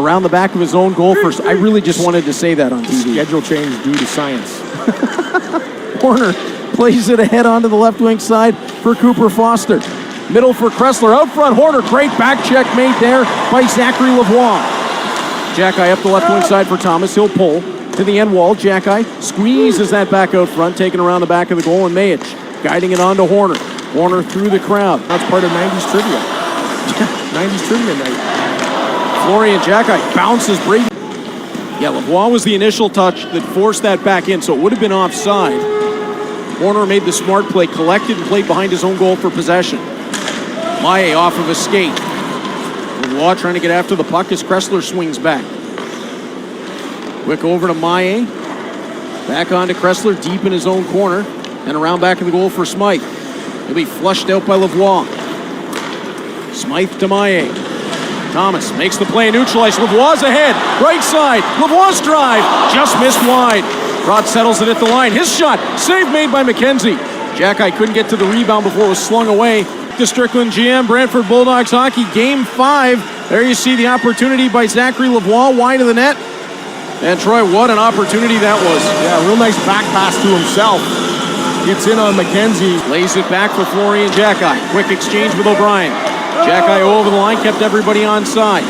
Around the back of his own goal first. I really just wanted to say that on TV. Schedule change due to science. Horner plays it ahead onto the left wing side for Cooper Foster. Middle for Kressler. Out front, Horner. Great back check made there by Zachary Lavoie. Xhekaj up the left wing side for Thomas. He'll pull to the end wall. Xhekaj squeezes that back out front, taken around the back of the goal, and Mayich guiding it on to Horner. Horner through the crowd. That's part of 90s trivia. 90s trivia night. Florian Xhekaj bounces Brady. Yeah, Lavoie was the initial touch that forced that back in, so it would have been offside. Horner made the smart play, collected and played behind his own goal for possession. Maillet off of a skate. Lavoie trying to get after the puck as Kressler swings back. Quick over to Maillet. Back on to Kressler, deep in his own corner. And around back of the goal for Smythe. He'll be flushed out by Lavoie. Smythe to Maillet. Thomas makes the play, neutralized. Lavoie's ahead. Right side. Lavoie's drive. Just missed wide. Rod settles it at the line. His shot. Save made by McKenzie. Xhekaj couldn't get to the rebound before it was slung away. To Strickland GM, Brantford Bulldogs hockey, Game 5. There you see the opportunity by Zachary Lavoie, wide of the net. And Troy, what an opportunity that was. Yeah, real nice back pass to himself. Gets in on McKenzie. Lays it back for Florian Xhekaj. Quick exchange with O'Brien. Xhekaj over the line, kept everybody on side.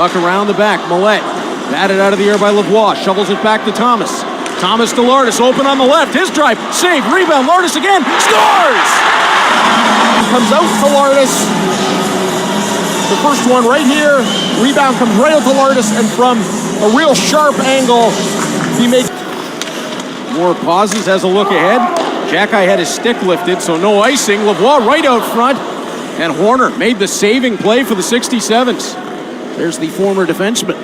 Puck around the back, Millette. Batted out of the air by Lavoie. Shovels it back to Thomas. Thomas to Lardis, open on the left. His drive, save, rebound. Lardis again, scores! Comes out to Lardis. The first one right here. Rebound comes right out to Lardis, and from a real sharp angle, he makes... More pauses, has a look ahead. Xhekaj had his stick lifted, so no icing. Lavoie right out front. And Horner made the saving play for the 67s. There's the former defenseman.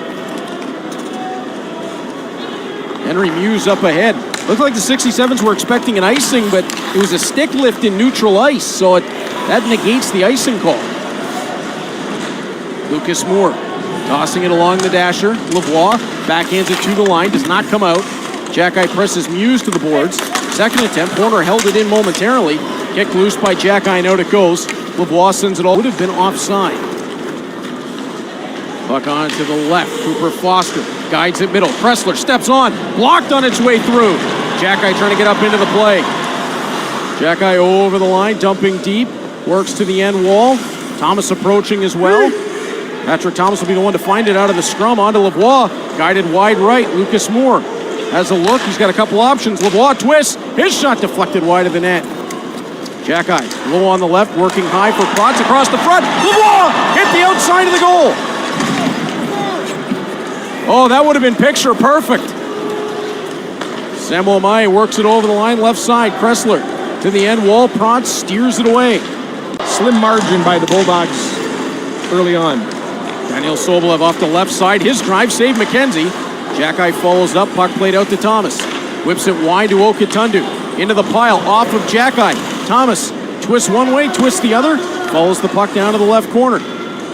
Henry Muse up ahead. Looked like the 67s were expecting an icing, but it was a stick lift in neutral ice, so that negates the icing call. Lucas Moore tossing it along the dasher. Lavoie backhands it to the line, does not come out. Xhekaj presses Muse to the boards. Second attempt, Horner held it in momentarily. Kicked loose by Xhekaj, and out it goes. Lavoie sends it all. Would have been offside. Puck on to the left. Cooper Foster guides it middle. Kressler steps on. Blocked on its way through. Xhekaj trying to get up into the play. Xhekaj over the line, dumping deep. Works to the end wall. Thomas approaching as well. Patrick Thomas will be the one to find it out of the scrum. On to Lavoie. Guided wide right. Lucas Moore has a look. He's got a couple options. Lavoie twists. His shot deflected wide of the net. Xhekaj low on the left, working high for Protz across the front. Lavoie hit the outside of the goal. Oh, that would have been picture perfect. Samuel Maillet works it over the line, left side. Kressler to the end wall. Protz steers it away. Slim margin by the Bulldogs early on. Daniel Sobolev off the left side. His drive saved McKenzie. Xhekaj follows up. Puck played out to Thomas. Whips it wide to Oketundu. Into the pile, off of Xhekaj. Thomas twists one way, twists the other. Follows the puck down to the left corner.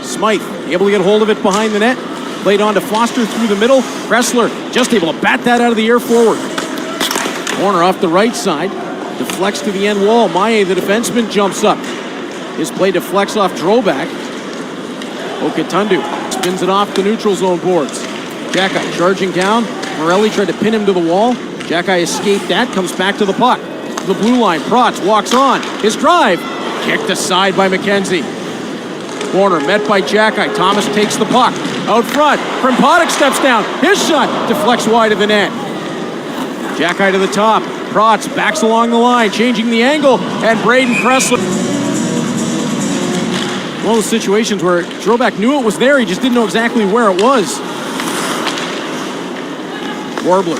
Smythe able to get hold of it behind the net. Played on to Foster through the middle. Kressler just able to bat that out of the air forward. Corner off the right side. Deflects to the end wall. Maillet, the defenseman, jumps up. His play deflects off Drobak. Oketundu spins it off the neutral zone boards. Xhekaj charging down. Morelli tried to pin him to the wall. Xhekaj escaped that, comes back to the puck. The blue line, Protz walks on. His drive, kicked aside by McKenzie. Corner met by Xhekaj. Thomas takes the puck. Out front, Krimpadik steps down. His shot deflects wide of the net. Xhekaj to the top. Protz backs along the line, changing the angle, and Braden Kressler. One of those situations where Drobak knew it was there, he just didn't know exactly where it was. Warbler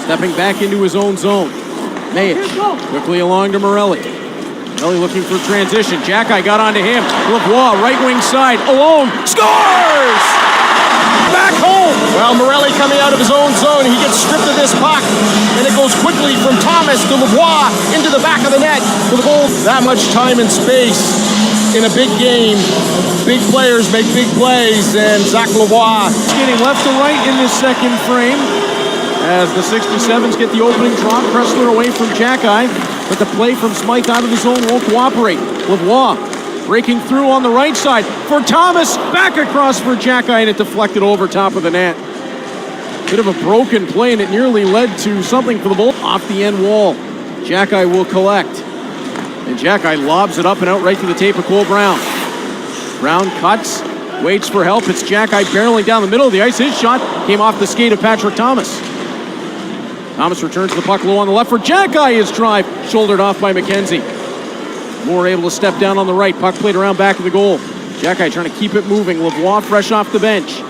stepping back into his own zone. Mayich quickly along to Morelli. Morelli looking for transition. Xhekaj got onto him. Lavoie, right wing side, alone, scores! Back home! Well, Morelli coming out of his own zone, he gets stripped of this puck, and it goes quickly from Thomas to Lavoie into the back of the net for the goal. That much time and space in a big game. Big players make big plays, and Zach Lavoie getting left to right in this second frame. As the 67s get the opening drop, Kressler away from Xhekaj, but the play from Smythe out of the zone won't cooperate. Lavoie breaking through on the right side for Thomas, back across for Xhekaj, and it deflected over top of the net. Bit of a broken play, and it nearly led to something for the Bolts. Off the end wall, Xhekaj will collect. And Xhekaj lobs it up and out right to the tape of Cole Brown. Brown cuts, waits for help. It's Xhekaj barreling down the middle of the ice. His shot came off the skate of Patrick Thomas. Thomas returns the puck low on the left for Xhekaj. His drive shouldered off by McKenzie. Moore able to step down on the right. Puck played around back of the goal. Xhekaj trying to keep it moving. Lavoie fresh off the bench.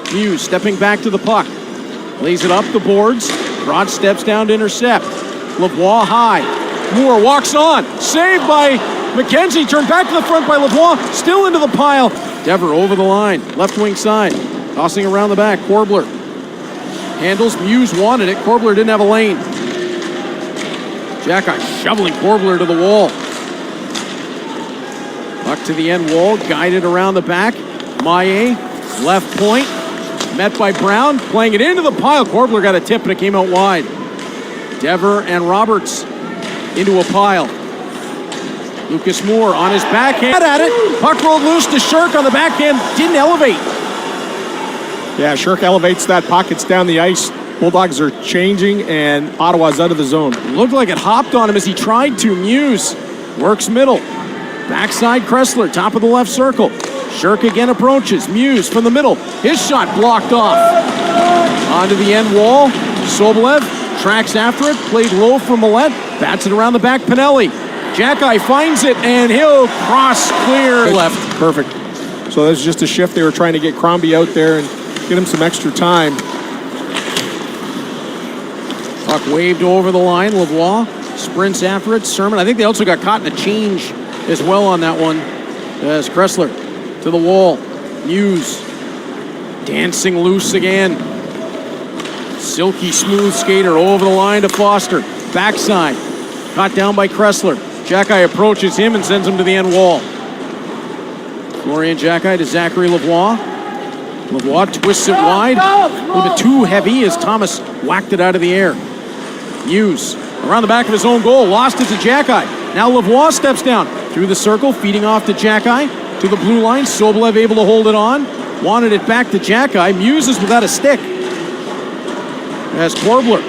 Hughes stepping back to the puck. Lays it up the boards. Broad steps down to intercept. Lavoie high. Moore walks on. Saved by McKenzie. Turned back to the front by Lavoie. Still into the pile. Dever over the line. Left wing side. Tossing around the back. Korbler handles. Muse wanted it. Korbler didn't have a lane. Xhekaj shoveling Korbler to the wall. Puck to the end wall. Guided around the back. Maillet. Left point. Met by Brown. Playing it into the pile. Korbler got a tip and it came out wide. Dever and Roberts into a pile. Lucas Moore on his backhand at it. Puck rolled loose to Shirk on the backhand. Didn't elevate. Yeah, Shirk elevates that puck. It's down the ice. Bulldogs are changing, and Ottawa's out of the zone. Looked like it hopped on him as he tried to. Muse works middle. Backside Kressler, top of the left circle. Shirk again approaches. Muse from the middle. His shot blocked off. Onto the end wall. Sobolev tracks after it. Played low for Millette. Bats it around the back. Pinelli. Xhekaj finds it, and he'll cross clear left. Perfect. So that's just a shift. They were trying to get Crombie out there and get him some extra time. Puck waved over the line. Lavoie sprints after it. Sermon, I think they also got caught in a change as well on that one. As Kressler to the wall. Muse dancing loose again. Silky smooth skater over the line to Foster. Backside. Caught down by Kressler. Xhekaj approaches him and sends him to the end wall. Florian Xhekaj to Zachary Lavoie. Lavoie twists it wide. A little bit too heavy as Thomas whacked it out of the air. Muse around the back of his own goal. Lost it to Xhekaj. Now Lavoie steps down through the circle, feeding off to Xhekaj. To the blue line. Sobolev able to hold it on. Wanted it back to Xhekaj. Muse is without a stick. As Korbler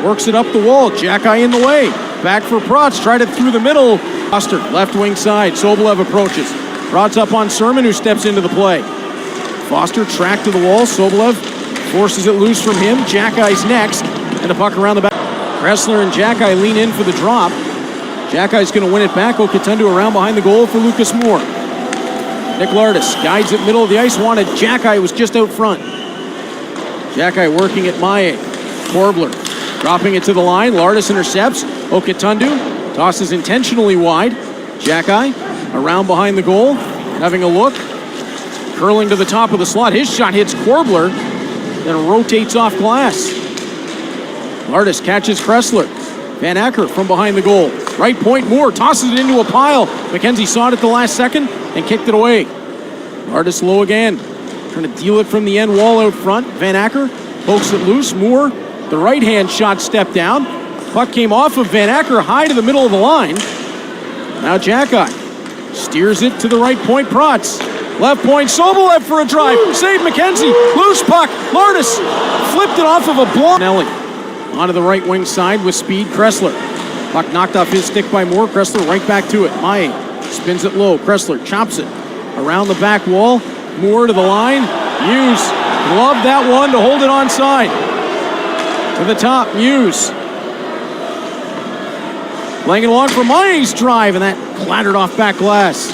works it up the wall. Xhekaj in the way. Back for Protz. Tried it through the middle. Foster, left wing side. Sobolev approaches. Protz up on Sermon, who steps into the play. Foster tracked to the wall. Sobolev forces it loose from him. Xhekaj's next. And the puck around the back. Kressler and Xhekaj lean in for the drop. Xhekaj's going to win it back. Oketundu around behind the goal for Lucas Moore. Nick Lardis guides it middle of the ice. Wanted Xhekaj, was just out front. Xhekaj working at Maillet. Korbler dropping it to the line. Lardis intercepts. Oketundu tosses intentionally wide. Xhekaj around behind the goal. Having a look. Curling to the top of the slot. His shot hits Korbler. Then rotates off glass. Lardis catches Kressler. Van Acker from behind the goal. Right point, Moore tosses it into a pile. McKenzie saw it at the last second and kicked it away. Lardis low again. Trying to deal it from the end wall out front. Van Acker pokes it loose. Moore, the right-hand shot stepped down. Puck came off of Van Acker high to the middle of the line. Now Xhekaj steers it to the right point. Protz. Left point, Sobolev for a drive. Save McKenzie. Loose puck. Lardis flipped it off of a block. Nelly onto the right wing side with speed. Kressler. Puck knocked off his stick by Moore. Kressler right back to it. Maillet spins it low. Kressler chops it around the back wall. Moore to the line. Muse loved that one to hold it onside. To the top, Muse. Playing it along for Maillet's drive, and that clattered off back glass.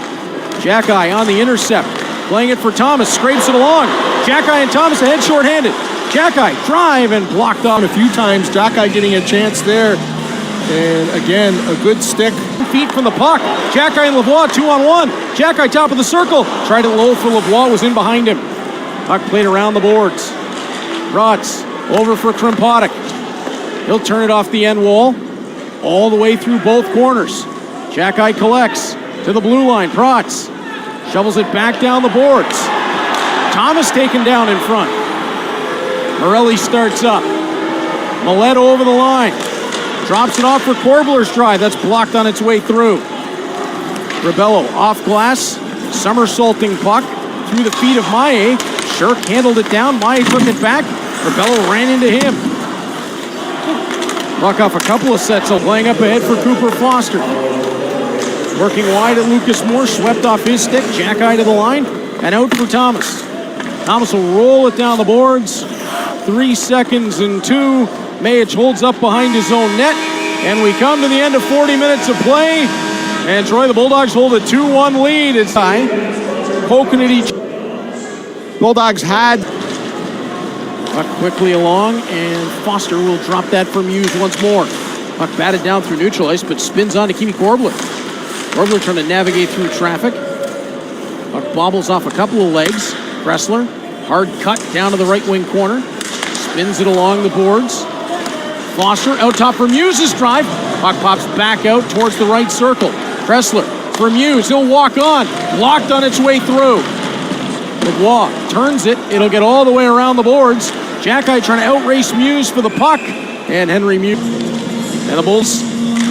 Xhekaj on the intercept. Playing it for Thomas. Scrapes it along. Xhekaj and Thomas ahead shorthanded. Xhekaj drive and blocked off A few times, Xhekaj getting a chance there. And again, a good stick. Feet from the puck. Xhekaj and Lavoie 2-on-1. Xhekaj top of the circle. Tried it low for Lavoie, was in behind him. Puck played around the boards. Protz over for Krimpadik. He'll turn it off the end wall. All the way through both corners. Xhekaj collects to the blue line. Protz shovels it back down the boards. Thomas taken down in front. Morelli starts up. Millette over the line. Drops it off for Korbler's drive. That's blocked on its way through. Rebello off glass, somersaulting puck through the feet of Maé. Shirk handled it down. Maé took it back. Rebello ran into him. Puck off a couple of sets of playing up ahead for Cooper Foster. Working wide at Lucas Moore, swept off his stick. Xhekaj to the line and out for Thomas. Thomas will roll it down the boards. 3 seconds and 2. Xhekaj holds up behind his own net. And we come to the end of 40 minutes of play. And Troy, the Bulldogs hold a 2-1 lead. It's poking at each. Bulldogs had. Puck quickly along, and Foster will drop that from Hughes once more. Puck batted down through neutral ice, but spins on to Kimi Korbler. Korbler trying to navigate through traffic. Puck bobbles off a couple of legs. Kressler, hard cut down to the right wing corner. Spins it along the boards. Foster out top from Hughes' drive. Puck pops back out towards the right circle. Kressler from Hughes, he'll walk on. Blocked on its way through. Lavoie turns it. It'll get all the way around the boards. Xhekaj trying to outrace Muse for the puck. And Henry Muse. And the Bulls,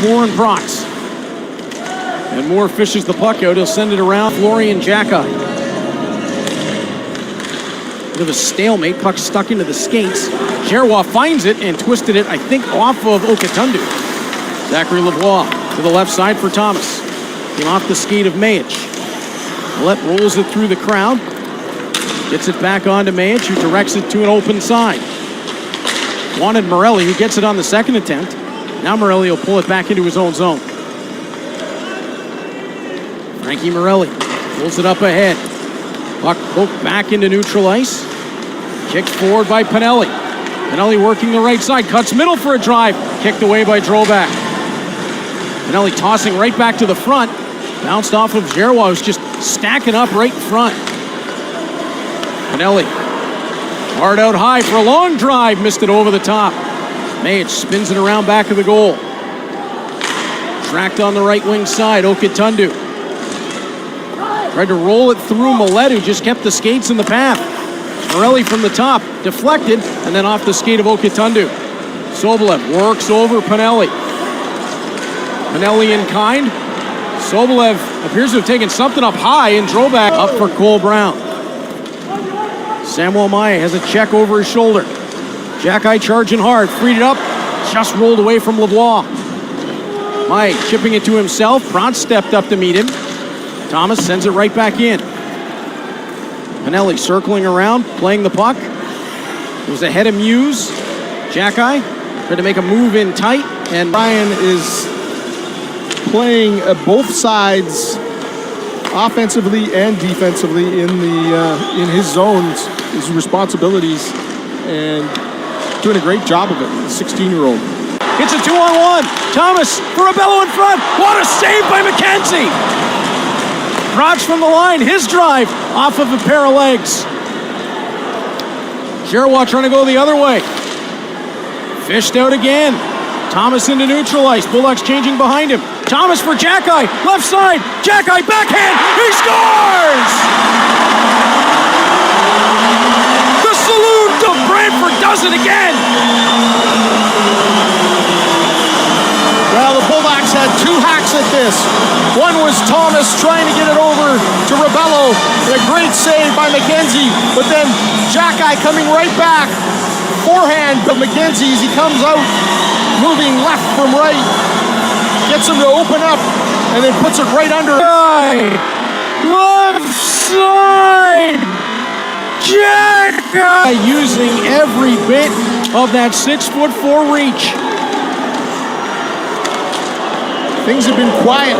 Moore and Prox. And Moore fishes the puck out. He'll send it around. Florian Xhekaj. Bit of a stalemate. Puck stuck into the skates. Giroux finds it and twisted it, I think, off of Okatundu. Zachary Lavoie to the left side for Thomas. Came off the skate of Xhekaj. Millette rolls it through the crowd. Gets it back onto Xhekaj, who directs it to an open side. Wanted Morelli, who gets it on the second attempt. Now Morelli will pull it back into his own zone. Frankie Morelli pulls it up ahead. Puck poked back into neutral ice. Kicked forward by Pinelli. Pinelli working the right side, cuts middle for a drive. Kicked away by Droback. Pinelli tossing right back to the front. Bounced off of Giroux, who's just stacking up right in front. Pinelli, hard out high for a long drive, missed it over the top. Xhekaj spins it around back of the goal. Tracked on the right wing side, Okatundu. Tried to roll it through Millette, who just kept the skates in the path. Morelli from the top, deflected, and then off the skate of Okatundu. Sobolev works over Pinelli. Pinelli in kind. Sobolev appears to have taken something up high, and Droback up for Cole Brown. Samuel Maé has a check over his shoulder. Xhekaj charging hard, freed it up, just rolled away from Lavoie. Maé chipping it to himself. Pront stepped up to meet him. Thomas sends it right back in. Pinelli circling around, playing the puck. It was ahead of Muse. Xhekaj tried to make a move in tight, and Ryan is playing both sides offensively and defensively in his zones, his responsibilities, and doing a great job of it. The 16-year-old. It's a 2-on-1. Thomas for Rebello in front. What a save by McKenzie. Raj from the line. His drive off of a pair of legs. Giroux trying to go the other way. Fished out again. Thomas into neutral ice. Bulldogs changing behind him. Thomas for Xhekaj. Left side. Xhekaj backhand. He scores! The salute of Brantford does it again. Well, the Bulldogs had two hacks at this. One was Thomas trying to get it over to Rebello, and a great save by McKenzie. But then Xhekaj coming right back. Forehand to McKenzie as he comes out, moving left from right. Gets him to open up, and then puts it right under. Left side! Xhekaj using every bit of that 6'4" reach. Things have been quiet.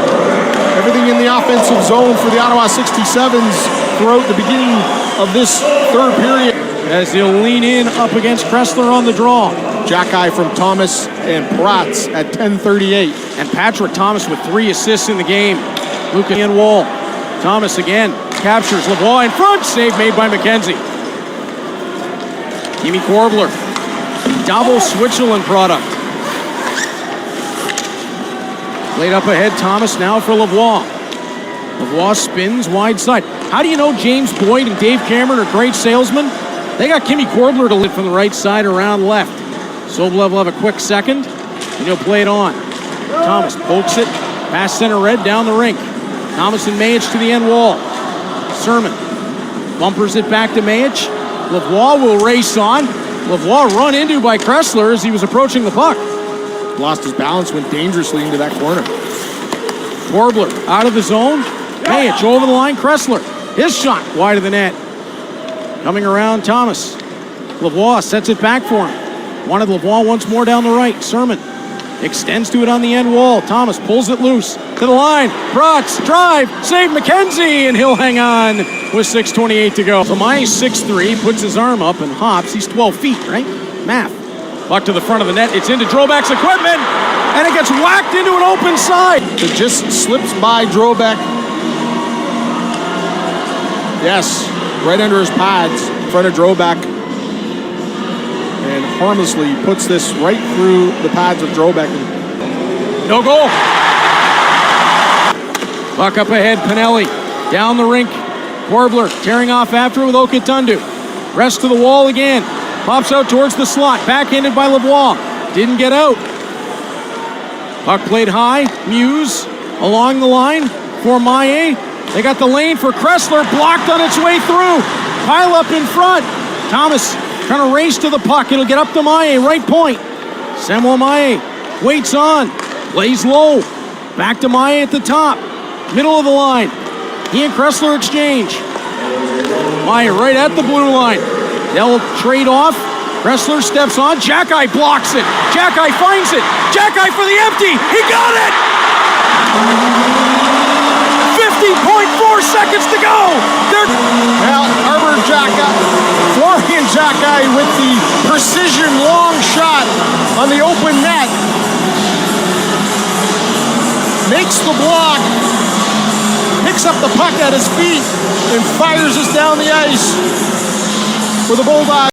Everything in the offensive zone for the Ottawa 67s throughout the beginning of this third period. As he'll lean in up against Kressler on the draw. Xhekaj from Thomas and Prats at 10:38. And Patrick Thomas with 3 assists in the game. Luca and Wall. Thomas again captures Lavoie in front. Save made by McKenzie. Kimi Korbler. Double Switzerland product. Played up ahead, Thomas now for Lavoie. Lavoie spins wide side. How do you know James Boyd and Dave Cameron are great salesmen? They got Kimi Korbler to lift from the right side around left. Sobolev will have a quick second, and he'll play it on. Thomas pokes it, past center red, down the rink. Thomas and Mayich to the end wall. Sermon bumpers it back to Mayich. Lavoie will race on. Lavoie run into by Kressler as he was approaching the puck. Lost his balance, went dangerously into that corner. Corbler out of the zone. Mayich over the line. Kressler. His shot wide of the net. Coming around, Thomas. Lavoie sets it back for him. Wanted Lavoie once more down the right. Sermon extends to it on the end wall. Thomas pulls it loose to the line. Bratz, drive, save McKenzie, and he'll hang on with 6:28 to go. So Maie's 6'3", puts his arm up and hops. He's 12 feet, right? Math. Puck to the front of the net. It's into Drobek's equipment, and it gets whacked into an open side. It just slips by Drobek. Yes, right under his pads, in front of Drobek. And harmlessly puts this right through the pads of Drobek. No goal. Puck up ahead, Pinelli. Down the rink. Corbler tearing off after it with Okatundu. Rest to the wall again. Pops out towards the slot. Backhanded by Lavoie. Didn't get out. Puck played high. Muse along the line for Maie. They got the lane for Kressler. Blocked on its way through. Pile up in front. Thomas trying to race to the puck. It'll get up to Maie. Right point. Samuel Maie waits on. Plays low. Back to Maie at the top. Middle of the line. He and Kressler exchange. Maie right at the blue line. They'll trade off. Kressler steps on. Xhekaj blocks it. Xhekaj finds it. Xhekaj for the empty. He got it! 50.4 seconds to go. Well, Florian Xhekaj with the precision long shot on the open net. Makes the block. Picks up the puck at his feet and fires us down the ice for the Bulldogs.